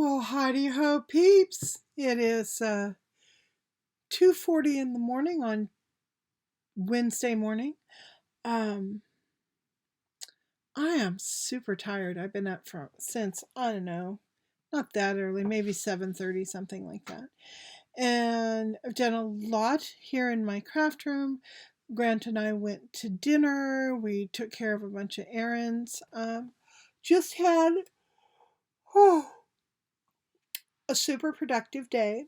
Well, howdy ho, peeps. It is 2:40 in the morning on Wednesday morning. Um, I am super tired. I've been up since I don't know, not that early, maybe 7:30, something like that. And I've done a lot here in my craft room. Grant and I went to dinner. We took care of a bunch of errands. Just had oh, a super productive day.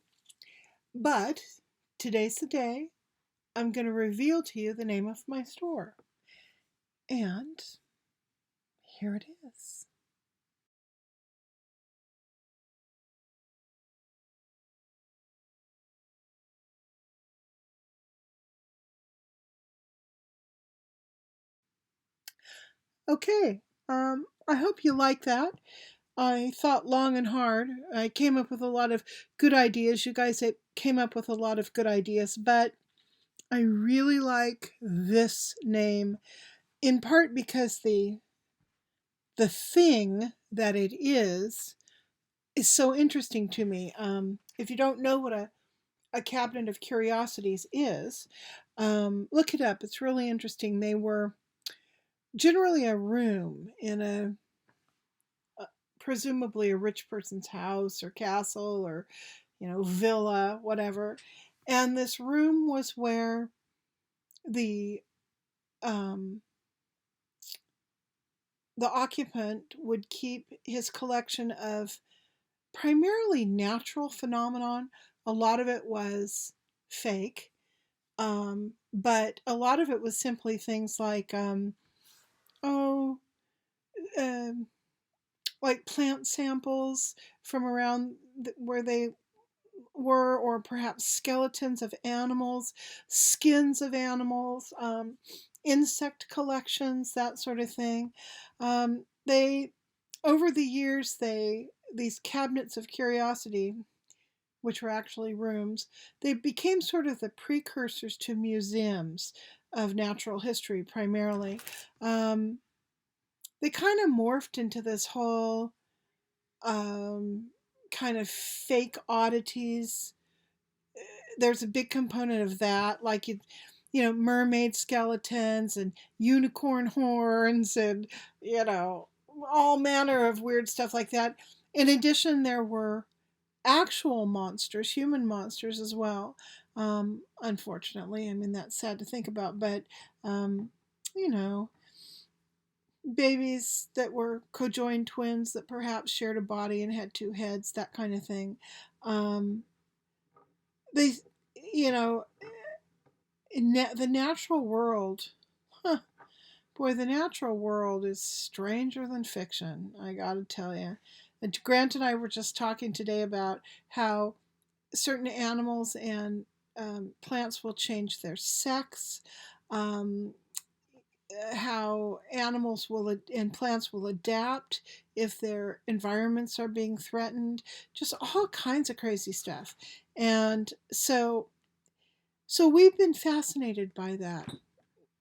But today's the day I'm going to reveal to you the name of my store. And here it is. Okay, I hope you like that. I thought long and hard. I came up with a lot of good ideas. You guys came up with a lot of good ideas, but I really like this name in part because the thing that it is so interesting to me. If you don't know what a cabinet of curiosities is, look it up. It's really interesting. They were generally a room in presumably a rich person's house or castle or villa, whatever. And this room was where the um, the occupant would keep his collection of primarily natural phenomenon. A lot of it was fake, but a lot of it was simply things like oh, um, like plant samples from around where they were, or perhaps skeletons of animals, skins of animals, insect collections, that sort of thing. They over the years these cabinets of curiosity, which were actually rooms, they became sort of the precursors to museums of natural history primarily. Um, they kind of morphed into this whole um, kind of fake oddities. There's a big component of that, like mermaid skeletons and unicorn horns and all manner of weird stuff like that. In addition, there were actual monsters, human monsters as well. Unfortunately, I mean that's sad to think about, but um, you know, babies that were conjoined twins that perhaps shared a body and had two heads, that kind of thing. Um, they, you know, the natural world, huh, boy, the natural world is stranger than fiction, I gotta tell you. And Grant and I were just talking today about how certain animals and plants will change their sex. Um, how animals will and plants will adapt if their environments are being threatened, just all kinds of crazy stuff. And so we've been fascinated by that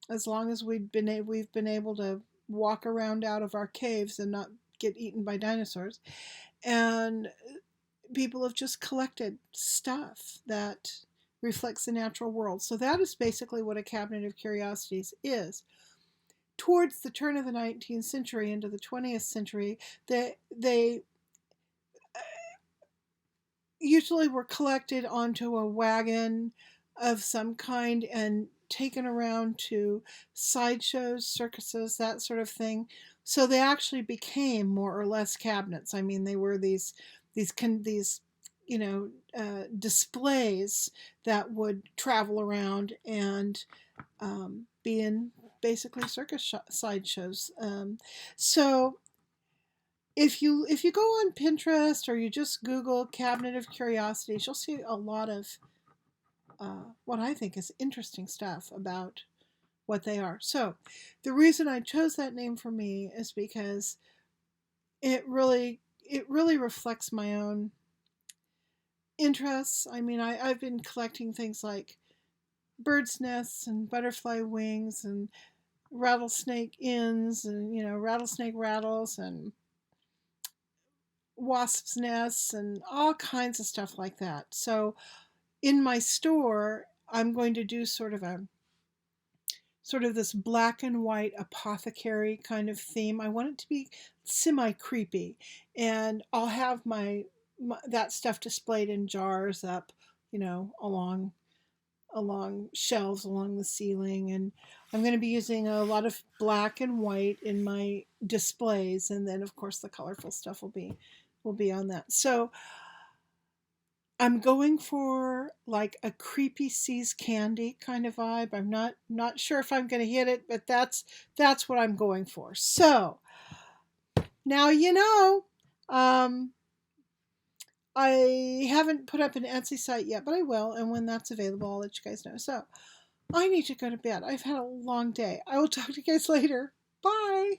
as long as we've been able to walk around out of our caves and not get eaten by dinosaurs. And people have just collected stuff that reflects the natural world. So that is basically what a cabinet of curiosities is. Towards the turn of the 19th century into the 20th century, they usually were collected onto a wagon of some kind and taken around to sideshows, circuses, that sort of thing. So they actually became more or less cabinets. I mean, they were these displays that would travel around and be in basically circus sideshows. So if you go on Pinterest or you just Google cabinet of curiosities, you'll see a lot of what I think is interesting stuff about what they are. So the reason I chose that name for me is because it really reflects my own interests. I mean, I've been collecting things like birds' nests and butterfly wings and rattlesnake ins and rattlesnake rattles and wasps' nests and all kinds of stuff like that. So in my store, I'm going to do sort of this black and white apothecary kind of theme. I want it to be semi creepy, and I'll have my that stuff displayed in jars up, along shelves along the ceiling, and I'm going to be using a lot of black and white in my displays, and then of course the colorful stuff will be on that. So I'm going for like a creepy seas candy kind of vibe. I'm not sure if I'm going to hit it, but that's what I'm going for. So now you know. Um, I haven't put up an Etsy site yet, but I will, and when that's available, I'll let you guys know. So I need to go to bed. I've had a long day. I will talk to you guys later. Bye.